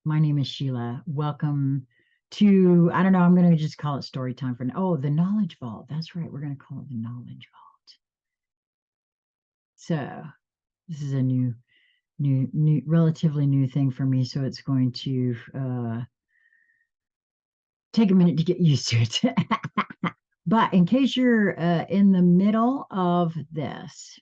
My name is Sheila. Welcome to, I don't know, I'm going to just call it story time for now. Oh, the Knowledge Vault. That's right. We're going to call it the Knowledge Vault. So this is a relatively new thing for me. So it's going to take a minute to get used to it. But in case you're in the middle of this,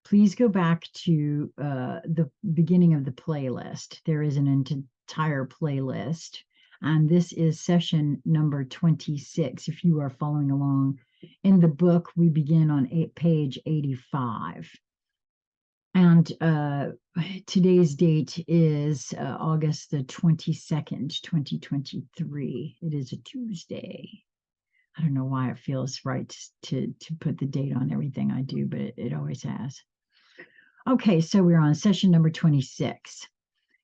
please go back to the beginning of the playlist. There is an entire playlist, and this is session number 26. If you are following along in the book, we begin on page 85. And today's date is August the 22nd, 2023. It is a Tuesday. I don't know why it feels right to put the date on everything I do, but it always has. Okay, so we're on session number 26.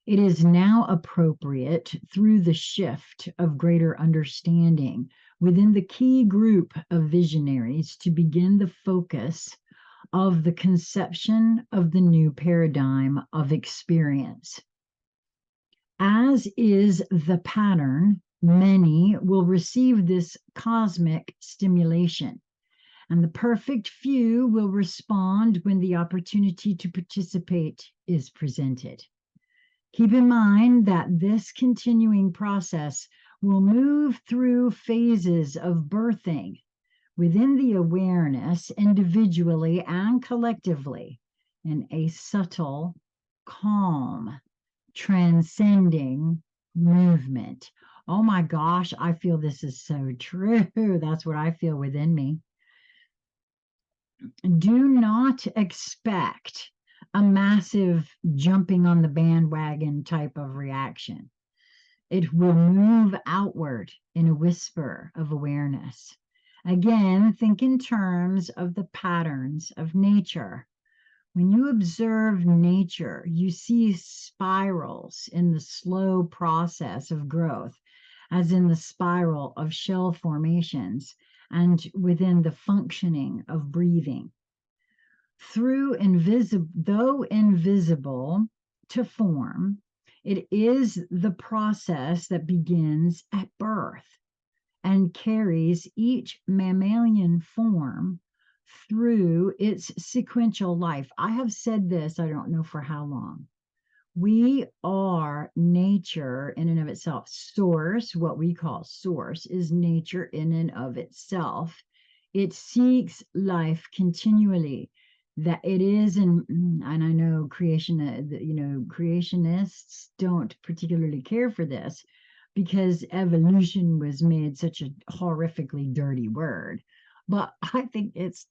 It is now appropriate, through the shift of greater understanding within the key group of visionaries, to begin the focus of the conception of the new paradigm of experience. As is the pattern, many will receive this cosmic stimulation, and the perfect few will respond when the opportunity to participate is presented. Keep in mind that this continuing process will move through phases of birthing within the awareness, individually and collectively, in a subtle, calm, transcending movement. Oh my gosh, I feel this is so true. That's what I feel within me. Do not expect a massive jumping on the bandwagon type of reaction. It will move outward in a whisper of awareness. Again, think in terms of the patterns of nature. When you observe nature, you see spirals in the slow process of growth, as in the spiral of shell formations and within the functioning of breathing. Though invisible to form, it is the process that begins at birth and carries each mammalian form through its sequential life. I have said this, I don't know for how long. We are nature in and of itself. Source, what we call source, is nature in and of itself. It seeks life continually. That it is, and I know creationists don't particularly care for this, because evolution was made such a horrifically dirty word. But I think it's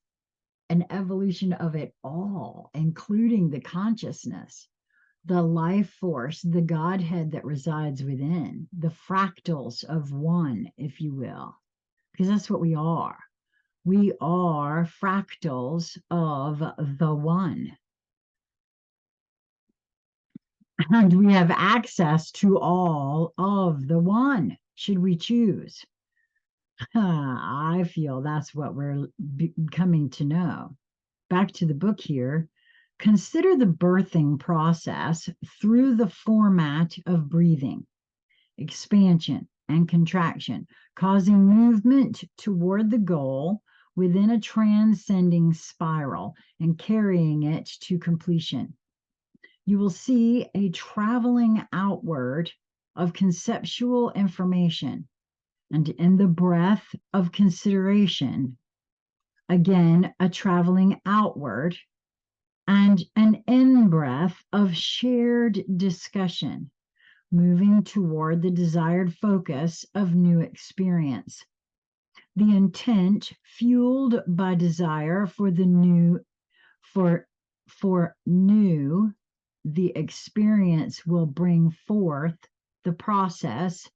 an evolution of it all, including the consciousness, the life force, the Godhead that resides within, the fractals of one, if you will, because that's what we are. We are fractals of the one. And we have access to all of the one, should we choose. I feel that's what we're coming to know. Back to the book here. Consider the birthing process through the format of breathing, expansion and contraction, causing movement toward the goal within a transcending spiral and carrying it to completion. You will see a traveling outward of conceptual information, and in the breath of consideration, again, a traveling outward, and an in-breath of shared discussion, moving toward the desired focus of new experience. The intent, fueled by desire for the new, for new, the experience will bring forth the process,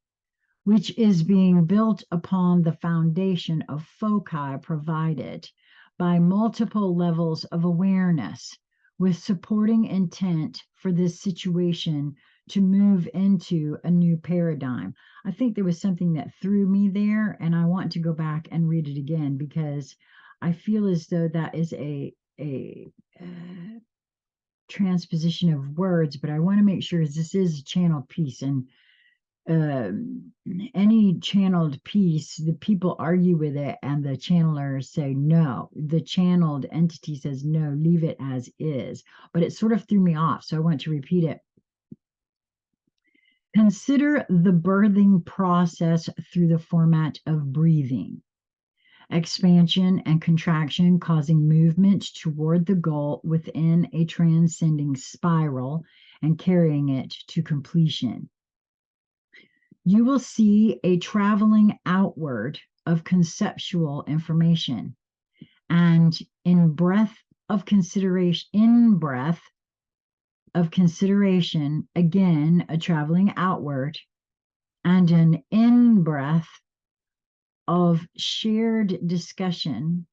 which is being built upon the foundation of foci provided by multiple levels of awareness, with supporting intent for this situation to move into a new paradigm. I think there was something that threw me there, and I want to go back and read it again, because I feel as though that is transposition of words, but I want to make sure this is a channeled piece, and any channeled piece, the people argue with it, and the channelers say no. The channeled entity says no, leave it as is. But it sort of threw me off, so I want to repeat it. Consider the birthing process through the format of breathing. Expansion and contraction causing movement toward the goal within a transcending spiral and carrying it to completion. You will see a traveling outward of conceptual information, and in breath of consideration, again, a traveling outward, and an in-breath of shared discussion,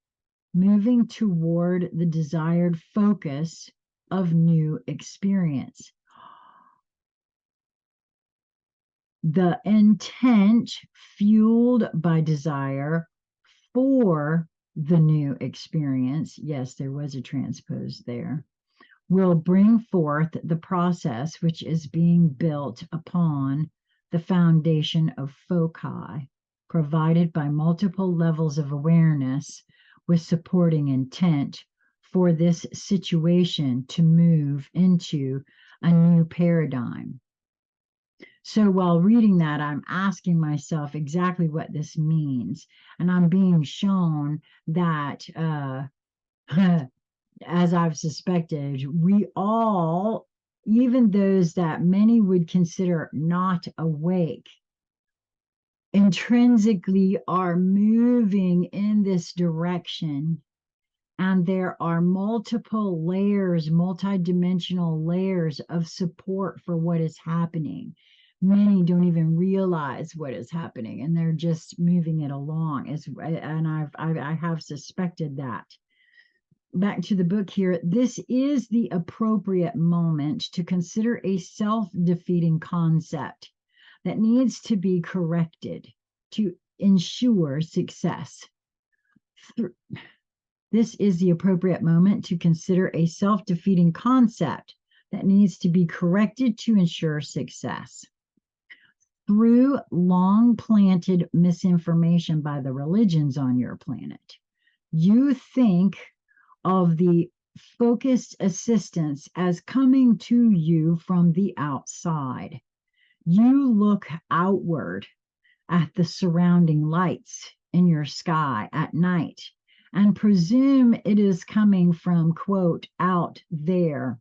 moving toward the desired focus of new experience. The intent fueled by desire for the new experience, yes, there was a transpose there, will bring forth the process which is being built upon the foundation of foci, provided by multiple levels of awareness with supporting intent for this situation to move into a new paradigm. So while reading that, I'm asking myself exactly what this means. And I'm being shown that, as I've suspected, we all, even those that many would consider not awake, intrinsically are moving in this direction. And there are multiple layers, multidimensional layers of support for what is happening. Many don't even realize what is happening, and they're just moving it along. And I have suspected that. Back to the book here. This is the appropriate moment to consider a self-defeating concept that needs to be corrected to ensure success. This is the appropriate moment to consider a self-defeating concept that needs to be corrected to ensure success. Through long-planted misinformation by the religions on your planet, you think of the focused assistance as coming to you from the outside. You look outward at the surrounding lights in your sky at night and presume it is coming from, quote, out there.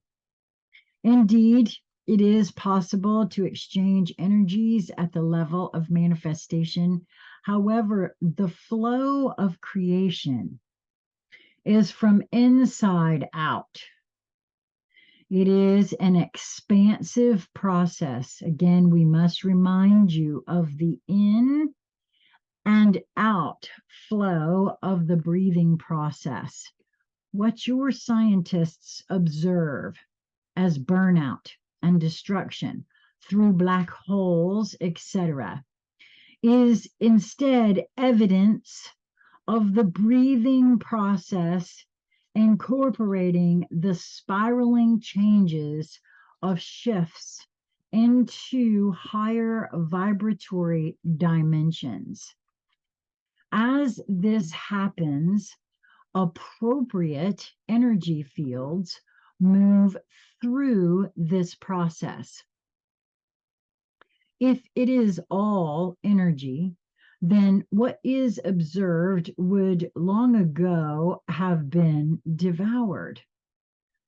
Indeed, it is possible to exchange energies at the level of manifestation. However, the flow of creation is from inside out. It is an expansive process. Again, we must remind you of the in and out flow of the breathing process. What your scientists observe as burnout and destruction through black holes, etc., is instead evidence of the breathing process incorporating the spiraling changes of shifts into higher vibratory dimensions. As this happens, appropriate energy fields move through this process. If it is all energy, then what is observed would long ago have been devoured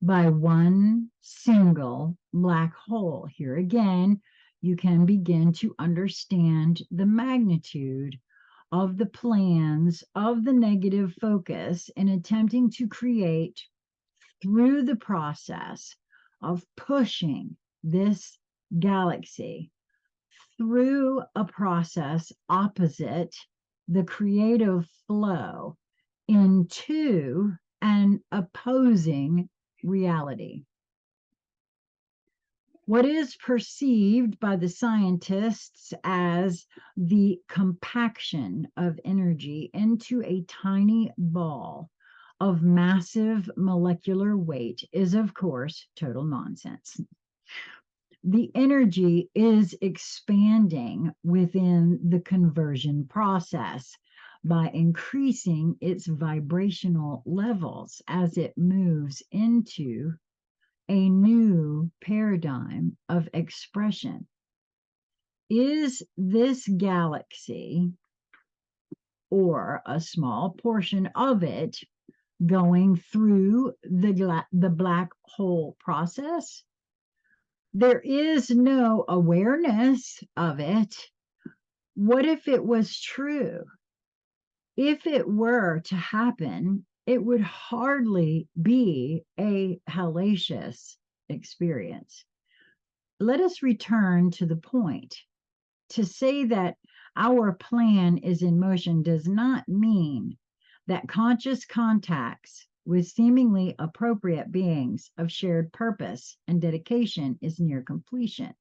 by one single black hole. Here again, you can begin to understand the magnitude of the plans of the negative focus in attempting to create, through the process of pushing this galaxy through a process opposite the creative flow into an opposing reality. What is perceived by the scientists as the compaction of energy into a tiny ball of massive molecular weight is, of course, total nonsense. The energy is expanding within the conversion process by increasing its vibrational levels as it moves into a new paradigm of expression. Is this galaxy, or a small portion of it, going through the black hole process? There is no awareness of it. What if it was true? If it were to happen, it would hardly be a hellacious experience. Let us return to the point. To say that our plan is in motion does not mean that conscious contacts with seemingly appropriate beings of shared purpose and dedication is near completion.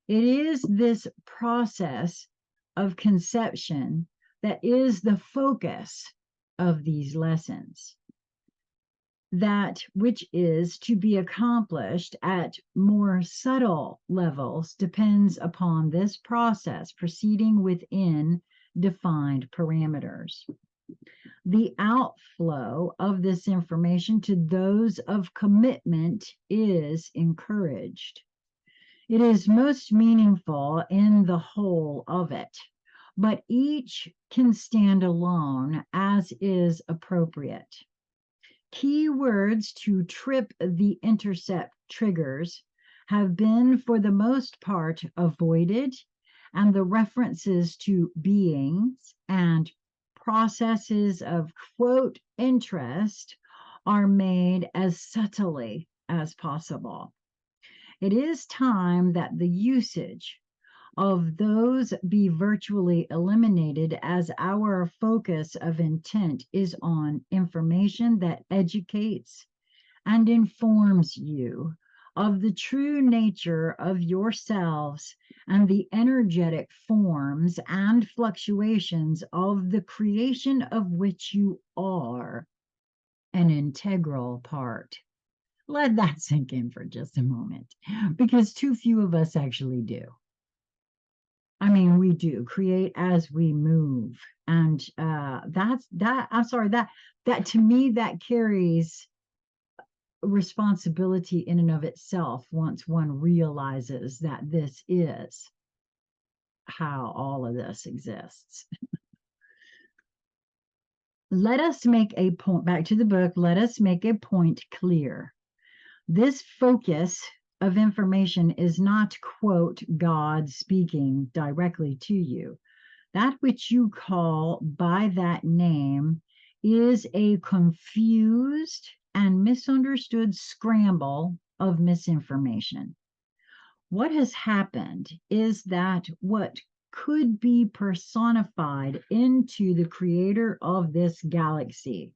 It is this process of conception that is the focus of these lessons. That which is to be accomplished at more subtle levels depends upon this process proceeding within defined parameters. The outflow of this information to those of commitment is encouraged. It is most meaningful in the whole of it, but each can stand alone as is appropriate. Key words to trip the intercept triggers have been for the most part avoided, and the references to beings and processes of, quote, interest are made as subtly as possible. It is time that the usage of those be virtually eliminated, as our focus of intent is on information that educates and informs you of the true nature of yourselves and the energetic forms and fluctuations of the creation of which you are an integral part. Let that sink in for just a moment, because too few of us actually do. I mean, we do create as we move, and that's that. I'm sorry, that to me that carries responsibility in and of itself once one realizes that this is how all of this exists. Let us make a point, back to the book, let us make a point clear. This focus of information is not, quote, God speaking directly to you. That which you call by that name is a confused and misunderstood scramble of misinformation. What has happened is that what could be personified into the creator of this galaxy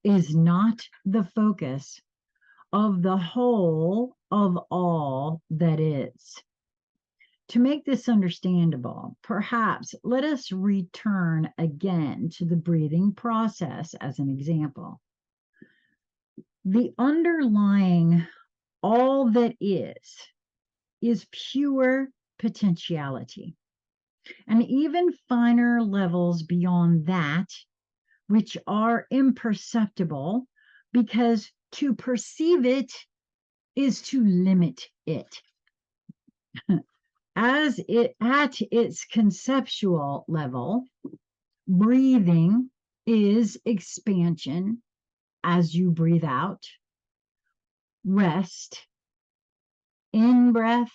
is not the focus of the whole of all that is. To make this understandable, perhaps let us return again to the breathing process as an example. The underlying all that is pure potentiality. And even finer levels beyond that, which are imperceptible, because to perceive it is to limit it. As it at its conceptual level, breathing is expansion as you breathe out, rest, in breath,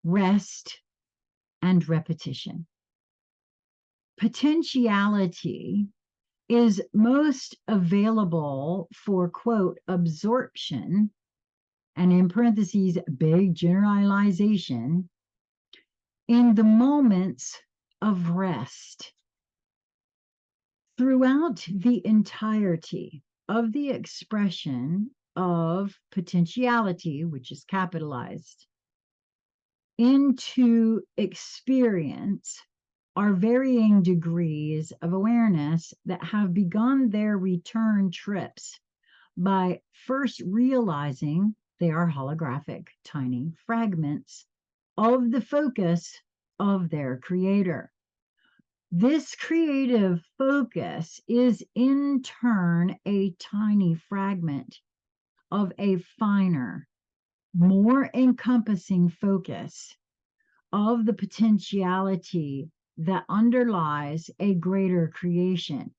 rest, and repetition. Potentiality is most available for, quote, absorption, and in parentheses, big generalization, in the moments of rest. Throughout the entirety of the expression of potentiality, which is capitalized, into experience, are varying degrees of awareness that have begun their return trips by first realizing they are holographic, tiny fragments of the focus of their creator. This creative focus is in turn a tiny fragment of a finer, more encompassing focus of the potentiality that underlies a greater creation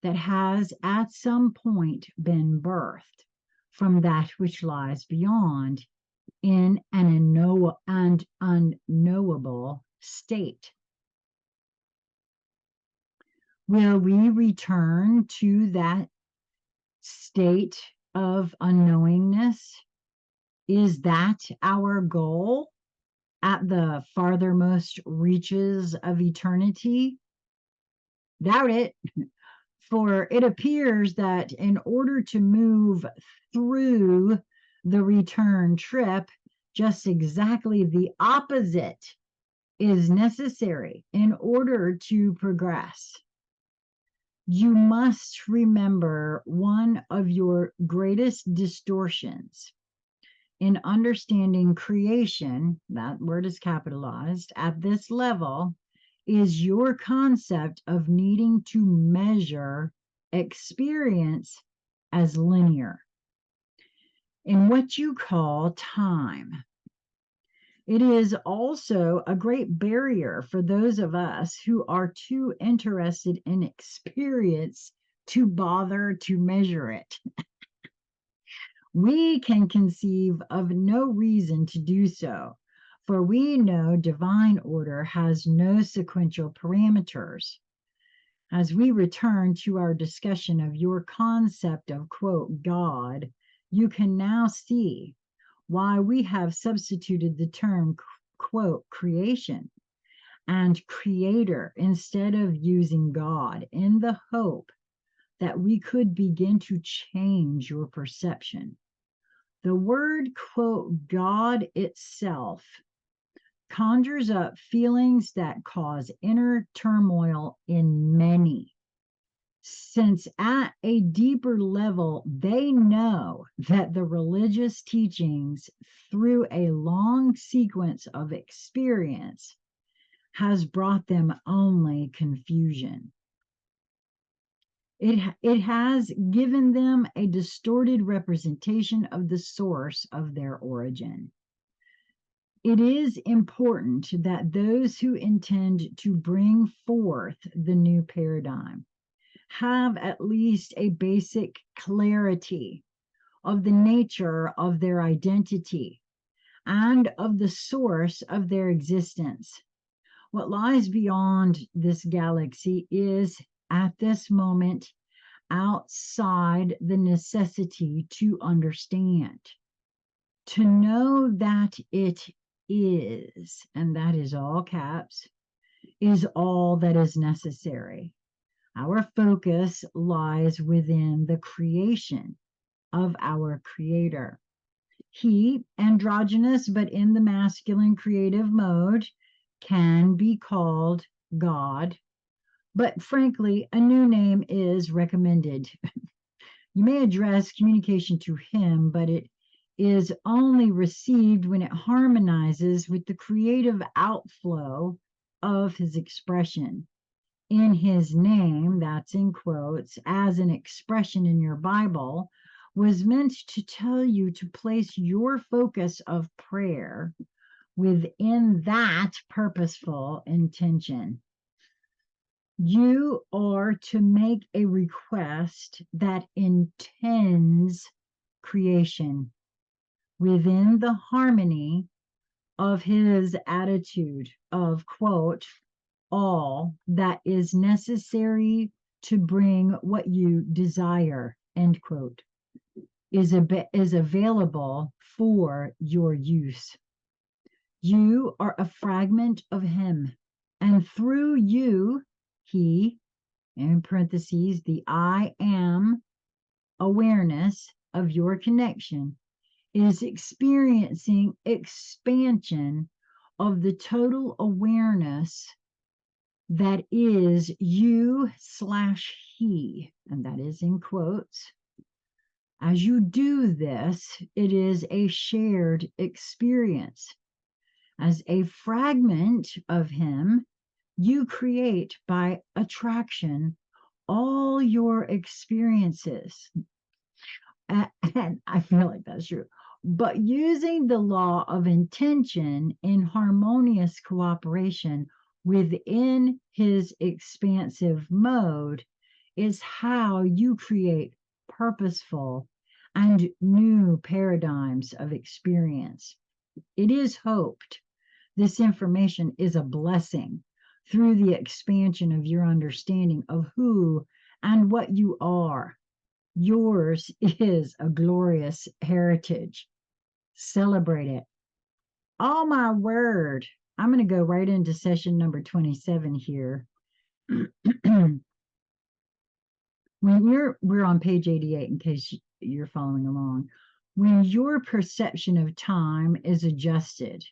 that has at some point been birthed from that which lies beyond in an unknowable state. Will we return to that state of unknowingness? Is that our goal at the farthermost reaches of eternity? Doubt it, for it appears that in order to move through the return trip, just exactly the opposite is necessary in order to progress. You must remember one of your greatest distortions in understanding creation, that word is capitalized, at this level, is your concept of needing to measure experience as linear in what you call time. It is also a great barrier for those of us who are too interested in experience to bother to measure it. We can conceive of no reason to do so, for we know divine order has no sequential parameters. As we return to our discussion of your concept of, quote, God, you can now see why we have substituted the term, quote, creation and creator instead of using God, in the hope that we could begin to change your perception. The word, quote, God itself conjures up feelings that cause inner turmoil in many, since at a deeper level, they know that the religious teachings through a long sequence of experience has brought them only confusion. It has given them a distorted representation of the source of their origin. It is important that those who intend to bring forth the new paradigm have at least a basic clarity of the nature of their identity and of the source of their existence. What lies beyond this galaxy is, at this moment, outside the necessity to understand. To know that it is, and that is all caps, is all that is necessary. Our focus lies within the creation of our Creator. He, androgynous but in the masculine creative mode, can be called God, but frankly, a new name is recommended. You may address communication to him, but it is only received when it harmonizes with the creative outflow of his expression. In his name, that's in quotes, as an expression in your Bible, was meant to tell you to place your focus of prayer within that purposeful intention. You are to make a request that intends creation within the harmony of his attitude of, quote, all that is necessary to bring what you desire, end quote, is available for your use. You are a fragment of him, and through you, he, in parentheses, the I am awareness of your connection, is experiencing expansion of the total awareness that is you/he, and that is in quotes. As you do this, it is a shared experience. As a fragment of him, you create by attraction all your experiences. And I feel like that's true. But using the law of intention in harmonious cooperation within his expansive mode is how you create purposeful and new paradigms of experience. It is hoped this information is a blessing through the expansion of your understanding of who and what you are. Yours is a glorious heritage. Celebrate it. Oh, my word. I'm going to go right into session number 27 here. We're on page 88 in case you're following along. When your perception of time is adjusted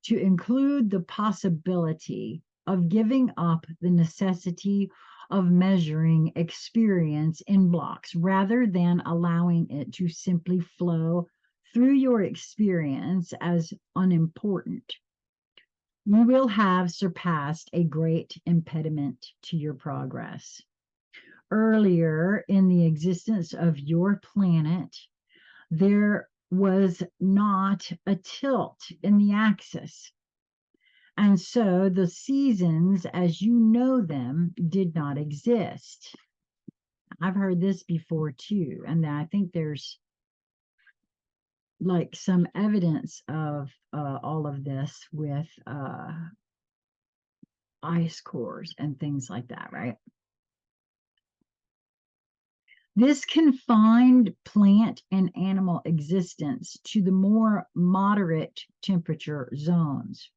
to include the possibility of giving up the necessity of measuring experience in blocks rather than allowing it to simply flow through your experience as unimportant, you will have surpassed a great impediment to your progress. Earlier in the existence of your planet, there was not a tilt in the axis. And so the seasons as you know them did not exist. I've heard this before too. And I think there's like some evidence of all of this with ice cores and things like that, right? This confined plant and animal existence to the more moderate temperature zones.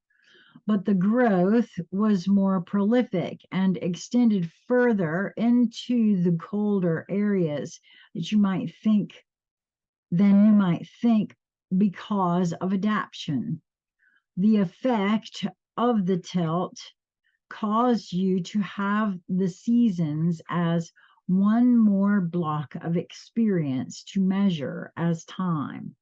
But the growth was more prolific and extended further into the colder areas that you might think because of adaptation. The effect of the tilt caused you to have the seasons as one more block of experience to measure as time.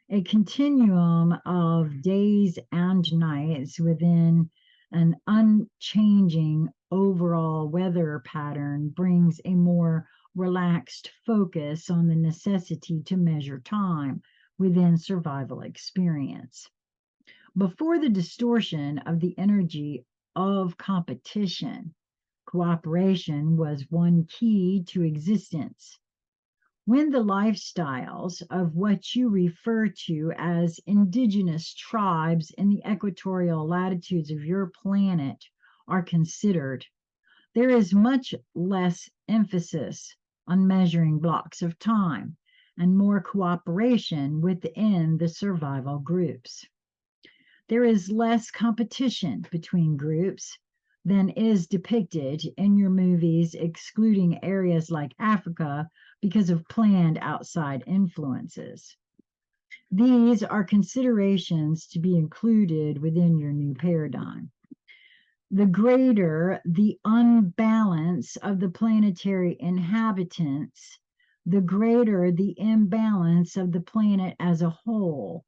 A continuum of days and nights within an unchanging overall weather pattern brings a more relaxed focus on the necessity to measure time within survival experience. Before the distortion of the energy of competition, cooperation was one key to existence. When the lifestyles of what you refer to as indigenous tribes in the equatorial latitudes of your planet are considered, there is much less emphasis on measuring blocks of time and more cooperation within the survival groups. There is less competition between groups than is depicted in your movies, excluding areas like Africa because of planned outside influences. These are considerations to be included within your new paradigm. The greater the unbalance of the planetary inhabitants, the greater the imbalance of the planet as a whole.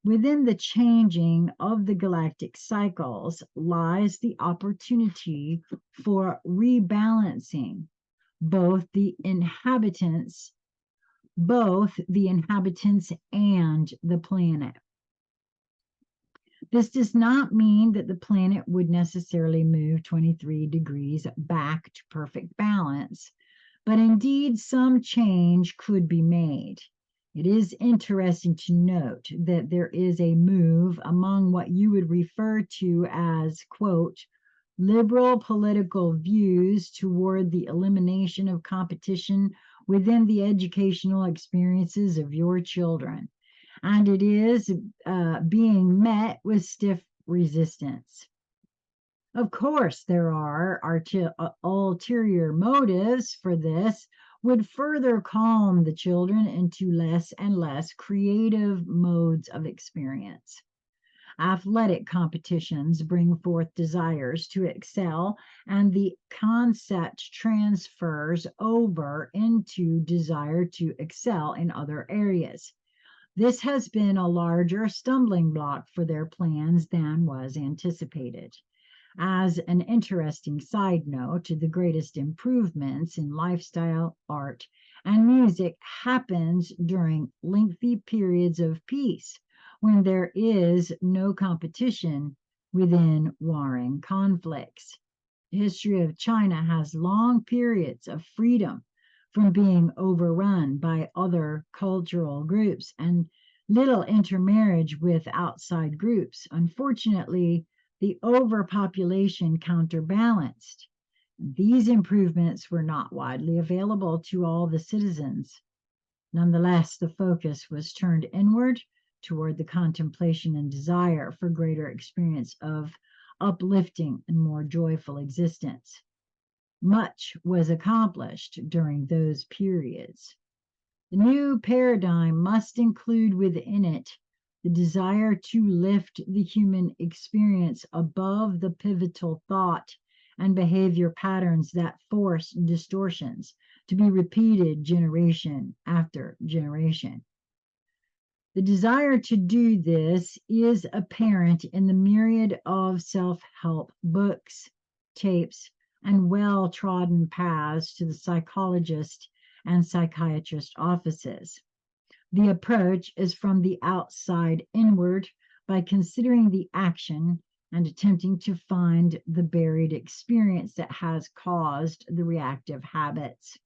Within the changing of the galactic cycles lies the opportunity for rebalancing both the inhabitants and the planet. This does not mean that the planet would necessarily move 23 degrees back to perfect balance, but indeed some change could be made. It is interesting to note that there is a move among what you would refer to as, quote, liberal political views toward the elimination of competition within the educational experiences of your children. And it is being met with stiff resistance. Of course, there are ulterior motives for this, would further calm the children into less and less creative modes of experience. Athletic competitions bring forth desires to excel, and the concept transfers over into desire to excel in other areas. This has been a larger stumbling block for their plans than was anticipated. As an interesting side note, the greatest improvements in lifestyle, art, and music happens during lengthy periods of peace when there is no competition within warring conflicts. The history of China has long periods of freedom from being overrun by other cultural groups and little intermarriage with outside groups. Unfortunately, the overpopulation counterbalanced. These improvements were not widely available to all the citizens. Nonetheless, the focus was turned inward toward the contemplation and desire for greater experience of uplifting and more joyful existence. Much was accomplished during those periods. The new paradigm must include within it the desire to lift the human experience above the pivotal thought and behavior patterns that force distortions to be repeated generation after generation. The desire to do this is apparent in the myriad of self-help books, tapes, and well-trodden paths to the psychologist and psychiatrist offices. The approach is from the outside inward by considering the action and attempting to find the buried experience that has caused the reactive habits.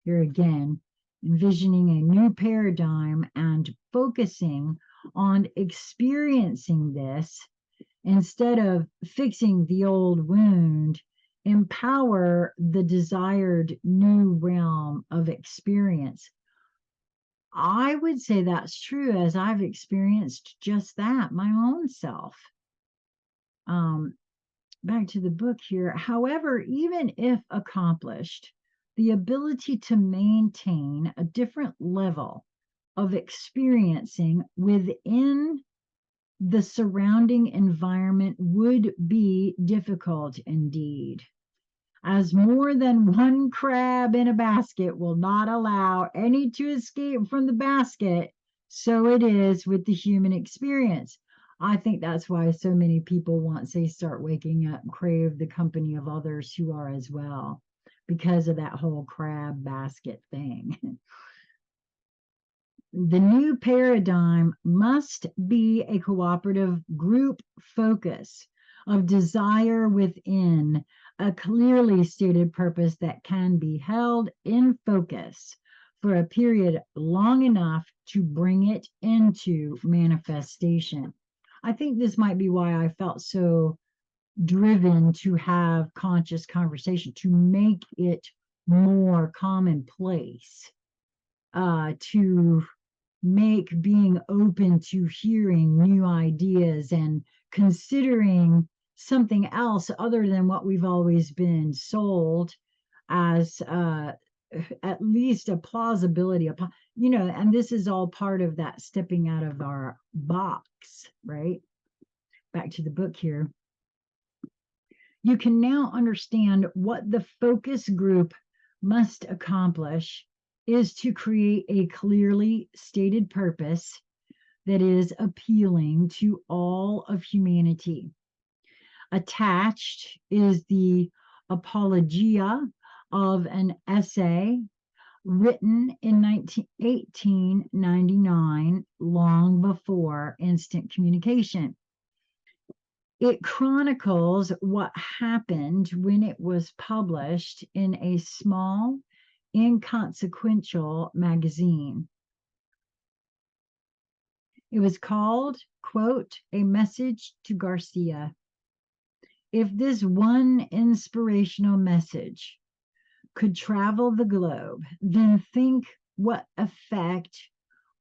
Here again, envisioning a new paradigm and focusing on experiencing this instead of fixing the old wound, empower the desired new realm of experience. I would say that's true, as I've experienced just that my own self. Back to the book here. However, even if accomplished, the ability to maintain a different level of experiencing within the surrounding environment would be difficult indeed, as more than one crab in a basket will not allow any to escape from the basket. So it is with the human experience. I think that's why so many people, once they start waking up, crave the company of others who are as well, because of that whole crab basket thing. The new paradigm must be a cooperative group focus of desire within a clearly stated purpose that can be held in focus for a period long enough to bring it into manifestation. I think this might be why I felt so driven to have conscious conversation, to make it more commonplace, to make being open to hearing new ideas and considering something else other than what we've always been sold as at least a plausibility, and this is all part of that stepping out of our box, right? Back to the book here. You can now understand what the focus group must accomplish is to create a clearly stated purpose that is appealing to all of humanity. Attached is the apologia of an essay written in 1899, long before instant communication. It chronicles what happened when it was published in a small, inconsequential magazine. It was called, quote, A Message to Garcia. If this one inspirational message could travel the globe, then think what effect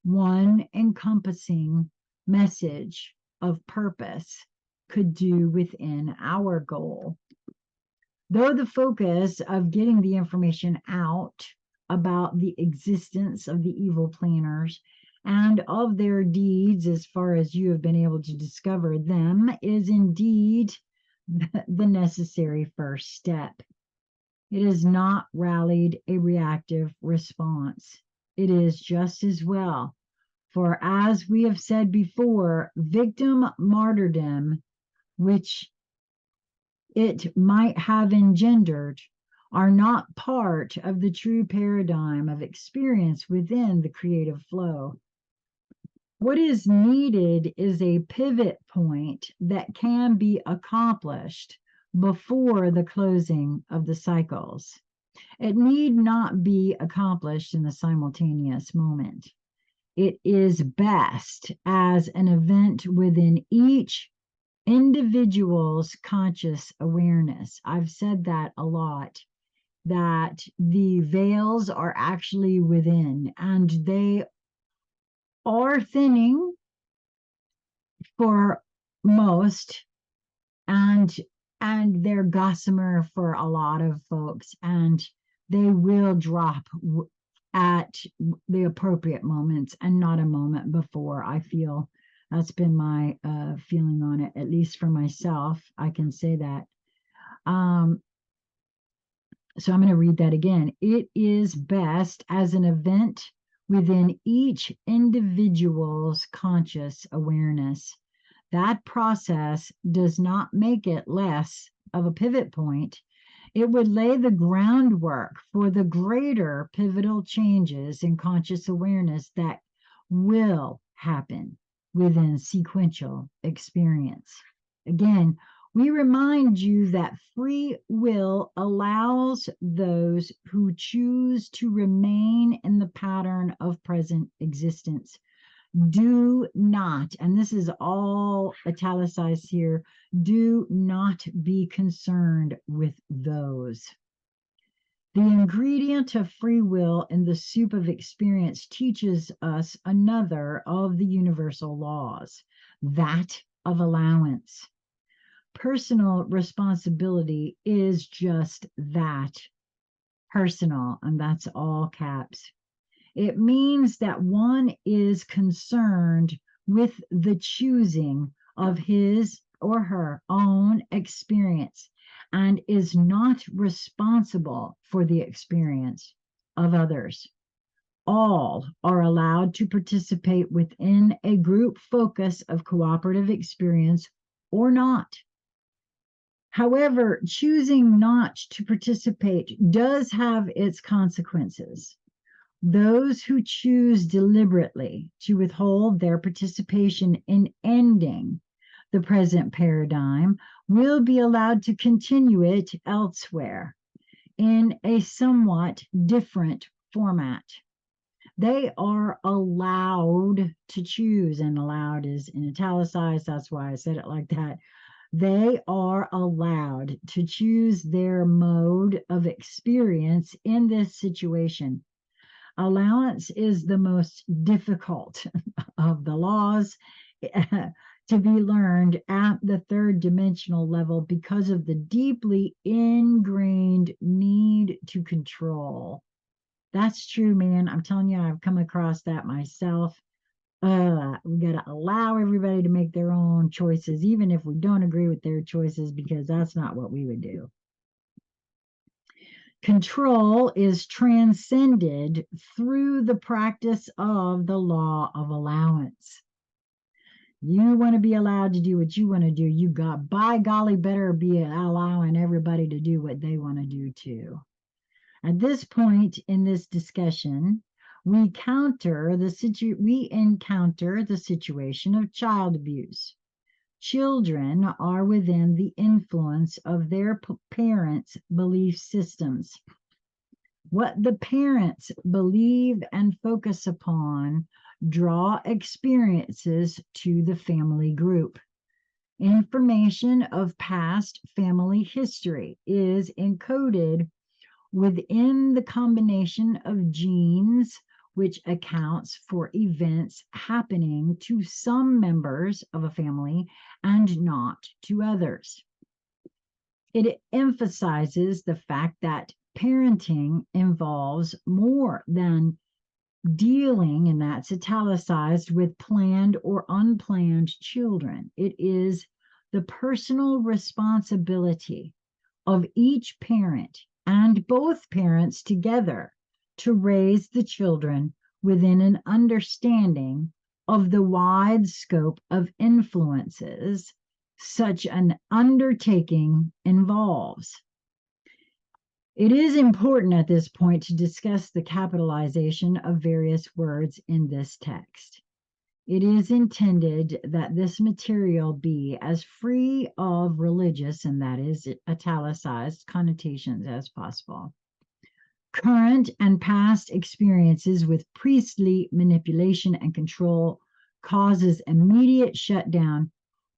one encompassing message of purpose could do within our goal. Though the focus of getting the information out about the existence of the evil planners and of their deeds, as far as you have been able to discover them, is indeed the necessary first step. It has not rallied a reactive response. It is just as well. For as we have said before, victim martyrdom, which it might have engendered, are not part of the true paradigm of experience within the creative flow. What is needed is a pivot point that can be accomplished before the closing of the cycles. It need not be accomplished in the simultaneous moment. It is best as an event within each individual's conscious awareness. I've said that a lot, that the veils are actually within, and they are thinning for most, and they're gossamer for a lot of folks, and they will drop at the appropriate moments and not a moment before. I feel that's been my feeling on it, at least for myself. I can say that. So I'm going to read that again. It is best as an event within each individual's conscious awareness. That process does not make it less of a pivot point. It would lay the groundwork for the greater pivotal changes in conscious awareness that will happen within sequential experience. Again, we remind you that free will allows those who choose to remain in the pattern of present existence. Do not, and this is all italicized here, do not be concerned with those. The ingredient of free will in the soup of experience teaches us another of the universal laws, that of allowance. Personal responsibility is just that, personal, and that's all caps. It means that one is concerned with the choosing of his or her own experience and is not responsible for the experience of others. All are allowed to participate within a group focus of cooperative experience or not. However, choosing not to participate does have its consequences. Those who choose deliberately to withhold their participation in ending the present paradigm will be allowed to continue it elsewhere in a somewhat different format. They are allowed to choose, and allowed is in italicized, that's why I said it like that. They are allowed to choose their mode of experience in this situation. Allowance is the most difficult of the laws to be learned at the third dimensional level because of the deeply ingrained need to control. That's true, man. I'm telling you, I've come across that myself. We got to allow everybody to make their own choices, even if we don't agree with their choices, because that's not what we would do. Control is transcended through the practice of the law of allowance. You want to be allowed to do what you want to do. You got, by golly, better be allowing everybody to do what they want to do too. At this point in this discussion, we encounter the situation of child abuse. Children are within the influence of their parents' belief systems. What the parents believe and focus upon draw experiences to the family group. Information of past family history is encoded within the combination of genes, which accounts for events happening to some members of a family and not to others. It emphasizes the fact that parenting involves more than dealing, and that's italicized, with planned or unplanned children. It is the personal responsibility of each parent and both parents together to raise the children within an understanding of the wide scope of influences such an undertaking involves. It is important at this point to discuss the capitalization of various words in this text. It is intended that this material be as free of religious, and that is italicized, connotations as possible. Current and past experiences with priestly manipulation and control causes immediate shutdown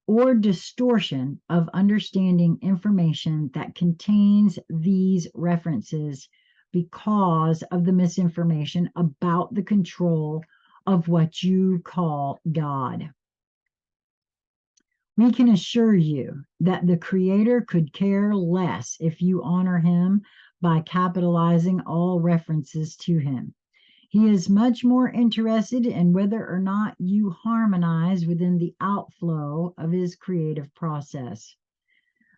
or distortion of understanding information that contains these references because of the misinformation about the control of what you call God. We can assure you that the Creator could care less if you honor him by capitalizing all references to him. He is much more interested in whether or not you harmonize within the outflow of his creative process.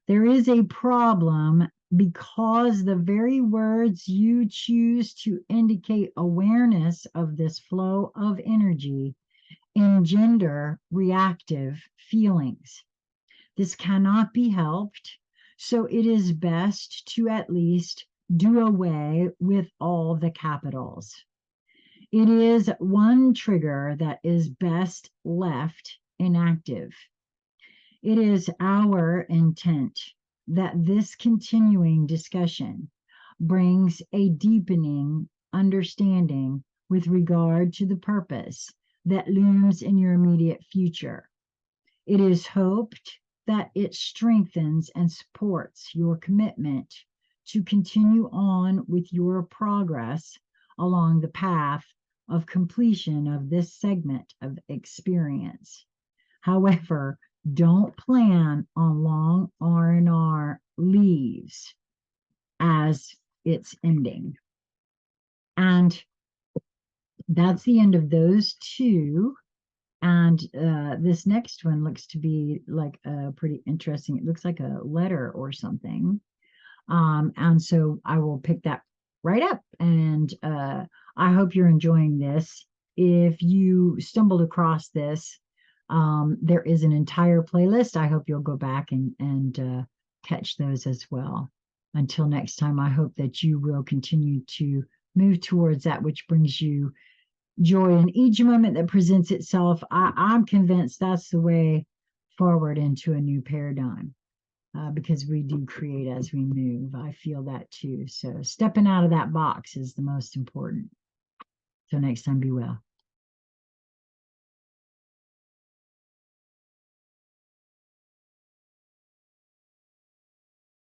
There is a problem because the very words you choose to indicate awareness of this flow of energy engender reactive feelings. This cannot be helped, so it is best to at least do away with all the capitals. It is one trigger that is best left inactive. It is our intent that this continuing discussion brings a deepening understanding with regard to the purpose that looms in your immediate future. It is hoped that it strengthens and supports your commitment to continue on with your progress along the path of completion of this segment of experience. However, don't plan on long R&R leaves as its ending. And that's the end of those two. And this next one looks to be like a pretty interesting, it looks like a letter or something. And so I will pick that right up. And I hope you're enjoying this. If you stumbled across this, there is an entire playlist. I hope you'll go back and catch those as well. Until next time, I hope that you will continue to move towards that which brings you joy in each moment that presents itself. I'm convinced that's the way forward into a new paradigm. Because we do create as we move. I feel that too. So stepping out of that box is the most important. So next time, be well.